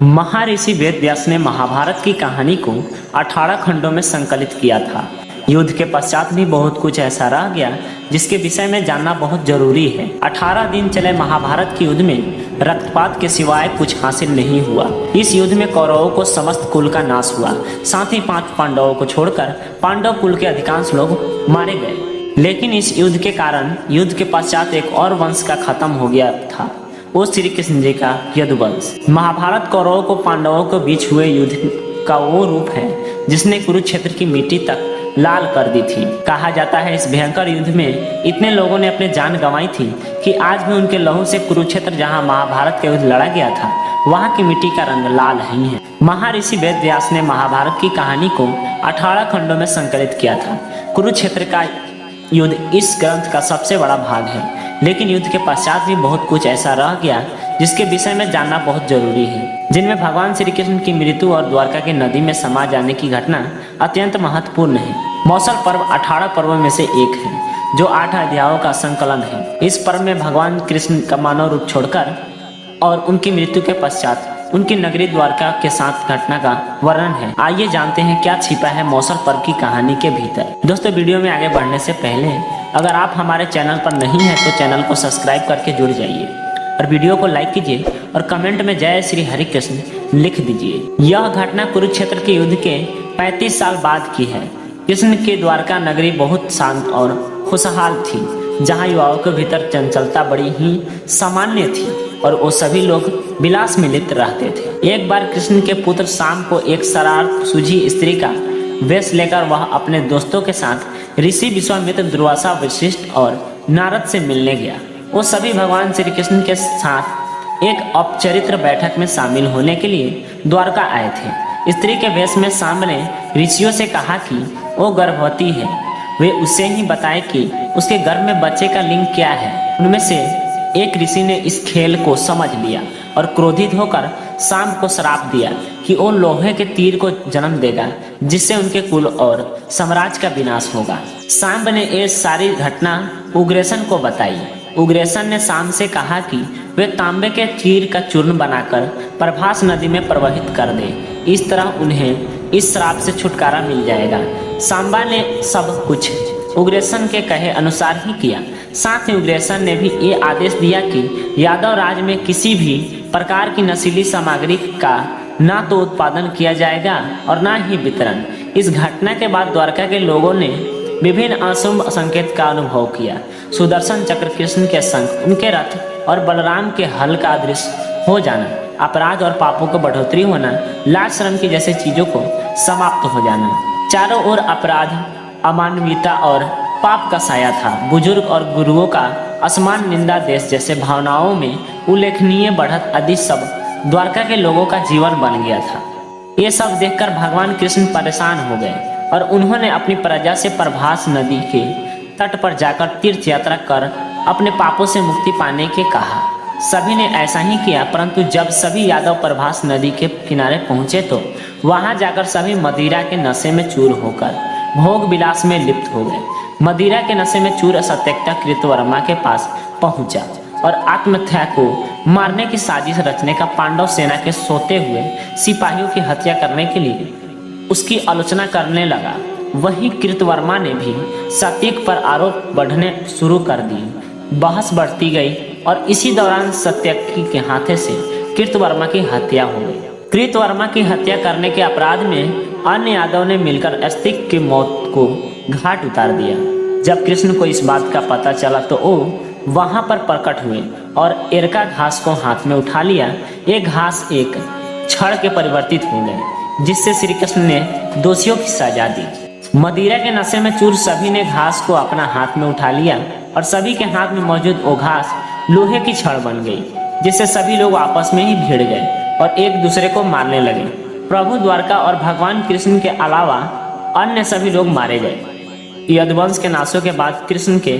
महर्षि वेद व्यास ने महाभारत की कहानी को 18 खंडों में संकलित किया था। युद्ध के पश्चात भी बहुत कुछ ऐसा रह गया जिसके विषय में जानना बहुत जरूरी है। 18 दिन चले महाभारत के युद्ध में रक्तपात के सिवाय कुछ हासिल नहीं हुआ। इस युद्ध में कौरवों को समस्त कुल का नाश हुआ, साथ ही 5 पांडवों को छोड़कर पांडव कुल के अधिकांश लोग मारे गए। लेकिन इस युद्ध के कारण युद्ध के पश्चात एक और वंश का खत्म हो गया था, वो श्री कृष्ण जी का यदुवंश। महाभारत कौरवों को पांडवों के बीच हुए युद्ध का वो रूप है जिसने कुरुक्षेत्र की मिट्टी तक लाल कर दी थी। कहा जाता है इस भयंकर युद्ध में इतने लोगों ने अपनी जान गंवाई थी कि आज भी उनके लहू से कुरुक्षेत्र, जहां महाभारत का युद्ध लड़ा गया था, वहां की मिट्टी का रंग लाल ही है। महर्षि वेद व्यास ने महाभारत की कहानी को 18 खंडों में संकलित किया था। कुरुक्षेत्र का युद्ध इस ग्रंथ का सबसे बड़ा भाग है, लेकिन युद्ध के पश्चात भी बहुत कुछ ऐसा रह गया जिसके विषय में जानना बहुत जरूरी है, जिनमें भगवान श्री कृष्ण की मृत्यु और द्वारका की नदी में समा जाने की घटना अत्यंत महत्वपूर्ण है। मौसल पर्व 18 पर्वों में से एक है जो 8 अध्यायों का संकलन है। इस पर्व में भगवान कृष्ण का मानव रूप छोड़कर और उनकी मृत्यु के पश्चात उनकी नगरी द्वारका के साथ घटना का वर्णन है। आइए जानते हैं क्या छिपा है मौसल पर्व की कहानी के भीतर। दोस्तों, वीडियो में आगे बढ़ने से पहले अगर आप हमारे चैनल पर नहीं हैं तो चैनल को सब्सक्राइब करके जुड़ जाइए और वीडियो को लाइक कीजिए और कमेंट में जय श्री हरि कृष्ण लिख दीजिए। यह घटना कुरुक्षेत्र के युद्ध के 35 साल बाद की है। कृष्ण की द्वारका नगरी बहुत शांत और खुशहाल थी, जहाँ युवाओं के भीतर चंचलता बड़ी ही सामान्य थी और वो सभी लोग विलास में लिप्त रहते थे। एक बार कृष्ण के पुत्र शाम को एक शरारत सूझी स्त्री का वेश लेकर वह अपने दोस्तों के साथ ऋषि विश्वामित्र, दुर्वासा, वशिष्ठ और नारद से मिलने गया। वो सभी भगवान श्री कृष्ण के साथ एक औपचारिक बैठक में शामिल होने के लिए द्वारका आए थे। स्त्री के वेश में शाम ने ऋषियों से कहा कि वो गर्भवती है। वे उससे ही बताए कि उसके गर्भ में बच्चे का लिंग क्या है। उनमें से एक ऋषि ने इस खेल को समझ लिया और क्रोधित होकर शाम को श्राप दिया कि वो लोहे के तीर को जन्म देगा, जिससे उनके कुल और साम्राज्य का विनाश होगा। शाम ने ये सारी घटना उग्रसेन को बताई। उग्रसेन ने शाम से कहा कि वे तांबे के तीर का चूर्ण बनाकर प्रभास नदी में प्रवाहित कर दे। इस तरह उन्हें इस श्राप से छुटकारा मिल जाएगा। सांबा ने सब कुछ उग्रसेन के कहे अनुसार ही किया। साथ ही उग्रसेन ने भी ये आदेश दिया कि यादव राज में किसी भी प्रकार की नशीली सामग्री का ना तो उत्पादन किया जाएगा और ना ही वितरण। इस घटना के बाद द्वारका के लोगों ने विभिन्न अशुभ संकेत का अनुभव किया। सुदर्शन चक्र, कृष्ण के शंख, उनके रथ और बलराम के हल का दृश्य हो जाना, अपराध और पापों को बढ़ोतरी होना, लाज शर्म की जैसे चीजों को समाप्त हो जाना। चारों ओर अपराध, अमानवीयता और पाप का साया था। बुजुर्ग और गुरुओं का असमान, निंदा, देश जैसे भावनाओं में उल्लेखनीय बढ़त आदि सब द्वारका के लोगों का जीवन बन गया था। ये सब देखकर भगवान कृष्ण परेशान हो गए और उन्होंने अपनी प्रजा से प्रभास नदी के तट पर जाकर तीर्थ यात्रा कर अपने पापों से मुक्ति पाने के कहा। सभी ने ऐसा ही किया, परंतु जब सभी यादव प्रभास नदी के किनारे पहुंचे तो वहां जाकर सभी मदिरा के नशे में चूर होकर भोग विलास में लिप्त हो गए। मदिरा के नशे में चूर सत्यक्ता कृतवर्मा के पास पहुंचा और आत्महत्या को मारने की साजिश रचने का पांडव सेना के सोते हुए सिपाहियों की हत्या करने के लिए उसकी आलोचना करने लगा। वहीं कृतवर्मा ने भी सत्यक पर आरोप बढ़ने शुरू कर दिए। बहस बढ़ती गई और इसी दौरान सत्यकी के हाथे से कृतवर्मा की हत्या हो गई। कृतवर्मा की हत्या करने के अपराध में अन्य यादव ने मिलकर अस्तिक की मौत को घाट उतार दिया। जब कृष्ण को इस बात का पता चला तो वो वहां पर प्रकट हुए और एरका घास को हाथ में उठा लिया। ये घास एक छड़ के परिवर्तित हो गए, जिससे श्री कृष्ण ने दोषियों की सजा दी। मदिरा के नशे में चूर सभी ने घास को अपना हाथ में उठा लिया और सभी के हाथ में मौजूद वो घास लोहे की छड़ बन गई, जिससे सभी लोग आपस में ही भिड़ गए और एक दूसरे को मारने लगे। प्रभु द्वारका और भगवान कृष्ण के अलावा अन्य सभी लोग मारे गए। यदुवंश के नाशों के बाद कृष्ण के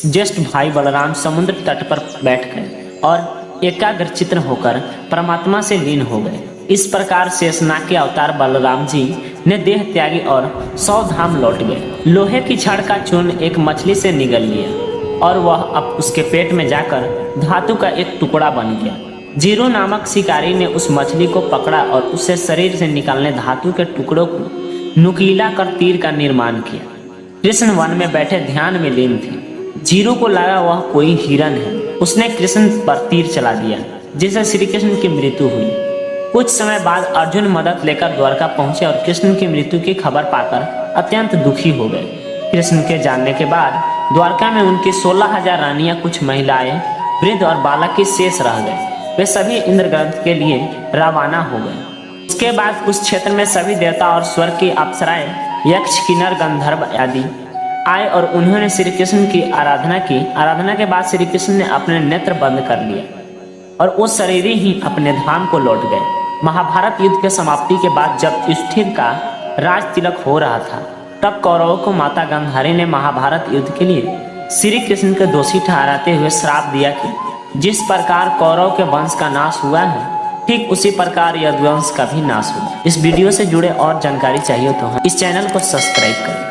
ज्येष्ठ भाई बलराम समुद्र तट पर बैठ गए और एकाग्रचित्त होकर परमात्मा से लीन हो गए। इस प्रकार शेषनाग के अवतार बलराम जी ने देह त्यागी और 100 धाम लौट गए। लोहे की छड़ का चूर्ण एक मछली से निगल लिया और वह अब उसके पेट में जाकर धातु का एक टुकड़ा बन गया। जीरो नामक शिकारी ने उस मछली को पकड़ा और उससे शरीर से निकलने धातु के टुकड़ों को नुकीला कर तीर का निर्माण किया। कृष्ण वन में बैठे ध्यान में लीन थे। जीरो को लगा वह कोई हिरन है। उसने कृष्ण पर तीर चला दिया, जिससे श्री कृष्ण की मृत्यु हुई। कुछ समय बाद अर्जुन मदद लेकर द्वारका पहुंचे और कृष्ण की मृत्यु की खबर पाकर अत्यंत दुखी हो गए। कृष्ण के जानने के बाद द्वारका में उनकी 16,000 रानियां, कुछ महिलाएं, वृद्ध और बालक की शेष रह गए। वे सभी इंद्रग्रंथ के लिए रवाना हो गए। उसके बाद उस क्षेत्र में सभी देवता और स्वर्ग की अप्सराएं, यक्ष, किन्नर, गंधर्व आदि आए और उन्होंने श्री कृष्ण की आराधना की। आराधना के बाद श्री कृष्ण ने अपने नेत्र बंद कर लिए और उस शरीर ही अपने धाम को लौट गए। महाभारत युद्ध के समाप्ति के बाद जब युधिष्ठिर का राज तिलक हो रहा था, तब कौरवों को माता गांधारी ने महाभारत युद्ध के लिए श्री कृष्ण को दोषी ठहराते हुए श्राप दिया कि जिस प्रकार कौरव के वंश का नाश हुआ है, ठीक उसी प्रकार यदुवंश का भी नाश हुआ। इस वीडियो से जुड़े और जानकारी चाहिए तो इस चैनल को सब्सक्राइब करें।